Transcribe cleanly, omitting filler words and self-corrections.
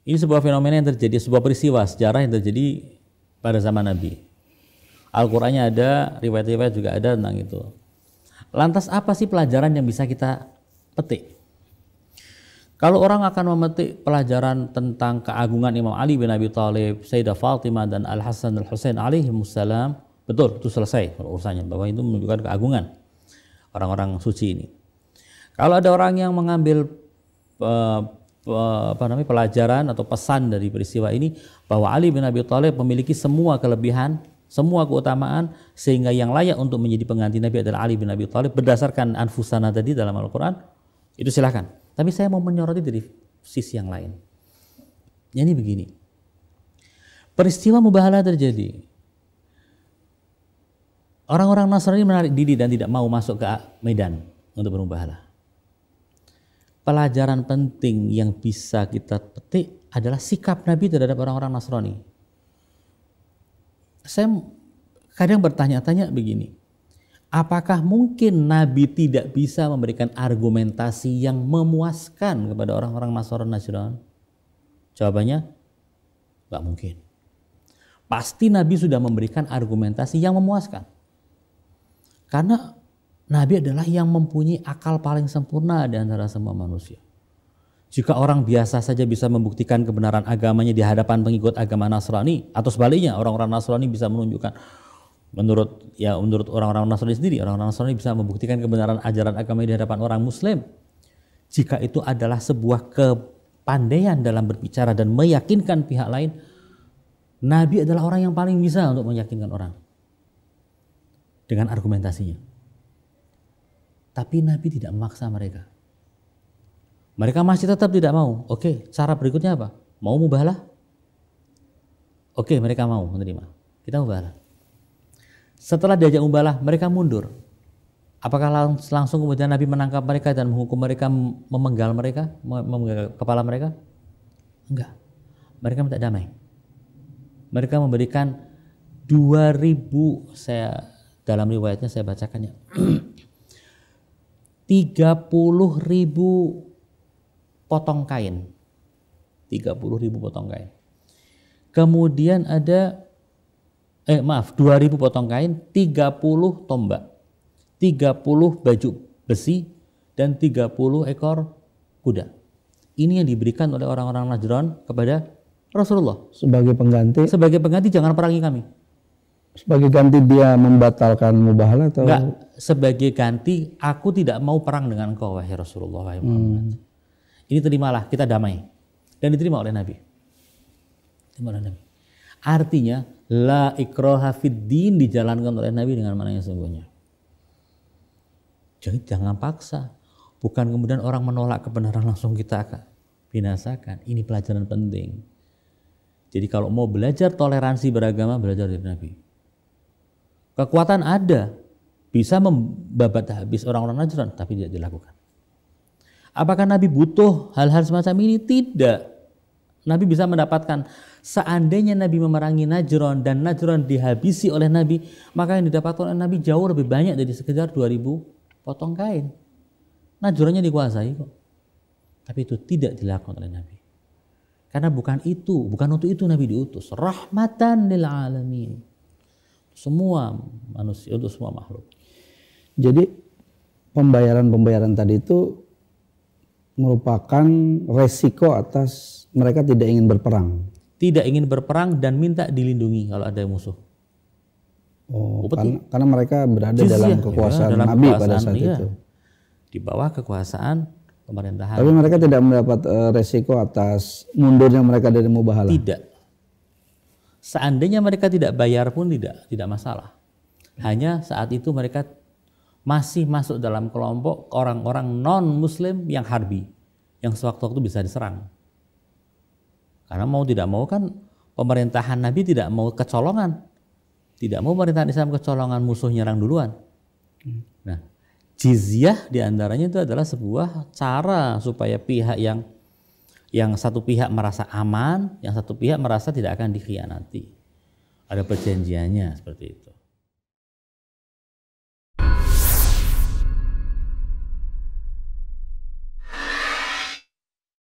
Ini sebuah fenomena yang terjadi, sebuah peristiwa sejarah yang terjadi pada zaman Nabi. Al-Qur'annya ada, riwayat-riwayat juga ada tentang itu. Lantas apa sih pelajaran yang bisa kita petik? Kalau orang akan memetik pelajaran tentang keagungan Imam Ali bin Abi Thalib, Sayyidah Fatimah dan Al-Hasan Al-Husain alaihimussalam, betul, itu selesai urusannya, bahwa itu menunjukkan keagungan orang-orang suci ini. Kalau ada orang yang mengambil pelajaran atau pesan dari peristiwa ini bahwa Ali bin Abi Thalib memiliki semua kelebihan, semua keutamaan, sehingga yang layak untuk menjadi pengganti Nabi adalah Ali bin Abi Thalib berdasarkan anfusana tadi dalam Al-Quran, itu silahkan. Tapi saya mau menyoroti dari sisi yang lain. Ini begini, peristiwa mubahalah terjadi. Orang-orang Nasrani menarik diri dan tidak mau masuk ke medan untuk bermubahalah. Pelajaran penting yang bisa kita petik adalah sikap Nabi terhadap orang-orang Nasrani. Saya kadang bertanya-tanya begini, apakah mungkin Nabi tidak bisa memberikan argumentasi yang memuaskan kepada orang-orang Nasrani? Jawabannya, nggak mungkin. Pasti Nabi sudah memberikan argumentasi yang memuaskan. Karena Nabi adalah yang mempunyai akal paling sempurna di antara semua manusia. Jika orang biasa saja bisa membuktikan kebenaran agamanya di hadapan pengikut agama Nasrani, atau sebaliknya orang-orang Nasrani bisa menunjukkan menurut orang-orang Nasrani sendiri, orang-orang Nasrani bisa membuktikan kebenaran ajaran agama di hadapan orang Muslim. Jika itu adalah sebuah kepandaian dalam berbicara dan meyakinkan pihak lain, Nabi adalah orang yang paling bisa untuk meyakinkan orang dengan argumentasinya. Tapi Nabi tidak memaksa mereka. Mereka masih tetap tidak mau. Oke, cara berikutnya apa? Mau mubahalah? Oke, mereka mau menerima. Kita mubahalah. Setelah diajak mubahalah, mereka mundur. Apakah langsung kemudian Nabi menangkap mereka dan menghukum mereka, memenggal kepala mereka? Enggak. Mereka minta damai. Mereka memberikan 2.000, dalam riwayatnya saya bacakannya, 30.000 potong kain. 30.000 potong kain. Kemudian ada 2.000 potong kain, 30 tombak, 30 baju besi, dan 30 ekor kuda. Ini yang diberikan oleh orang-orang Najran kepada Rasulullah. Sebagai pengganti? Sebagai pengganti, jangan perangi kami. Sebagai ganti dia membatalkan mubahalah atau? Enggak, sebagai ganti aku tidak mau perang dengan engkau wahai Rasulullah, wahai Muhammad. Ini terimalah, kita damai. Dan diterima oleh Nabi. Artinya la ikraha fid din dijalankan oleh Nabi dengan mana yang sesungguhnya. Jadi jangan paksa. Bukan kemudian orang menolak kebenaran langsung kita akan binasakan. Ini pelajaran penting. Jadi kalau mau belajar toleransi beragama, belajar dari Nabi. Kekuatan ada, bisa membabat habis orang-orang Najran, tapi tidak dilakukan. Apakah Nabi butuh hal-hal semacam ini? Tidak. Nabi bisa mendapatkan, seandainya Nabi memerangi Najran dan Najran dihabisi oleh Nabi, maka yang didapatkan oleh Nabi jauh lebih banyak dari sekedar 2.000 potong kain. Najrannya dikuasai kok. Tapi itu tidak dilakukan oleh Nabi. Karena bukan untuk itu Nabi diutus. Rahmatan lil alamin. Semua manusia, untuk semua makhluk. Jadi pembayaran tadi itu merupakan resiko atas mereka tidak ingin berperang. Tidak ingin berperang dan minta dilindungi kalau ada musuh. Oh, karena mereka berada dalam kekuasaan Nabi pada saat itu. Di bawah kekuasaan pemerintahan. Tapi mereka tidak mendapat resiko atas mundurnya mereka dari mubahalah. Tidak. Seandainya mereka tidak bayar pun tidak masalah. Hanya saat itu mereka masih masuk dalam kelompok orang-orang non-muslim yang harbi, yang sewaktu-waktu bisa diserang. Karena mau tidak mau kan pemerintahan Nabi tidak mau kecolongan. Tidak mau pemerintahan Islam kecolongan, musuh nyerang duluan. Nah, jizyah diantaranya itu adalah sebuah cara supaya pihak yang satu pihak merasa aman, yang satu pihak merasa tidak akan dikhianati. Ada perjanjiannya seperti itu.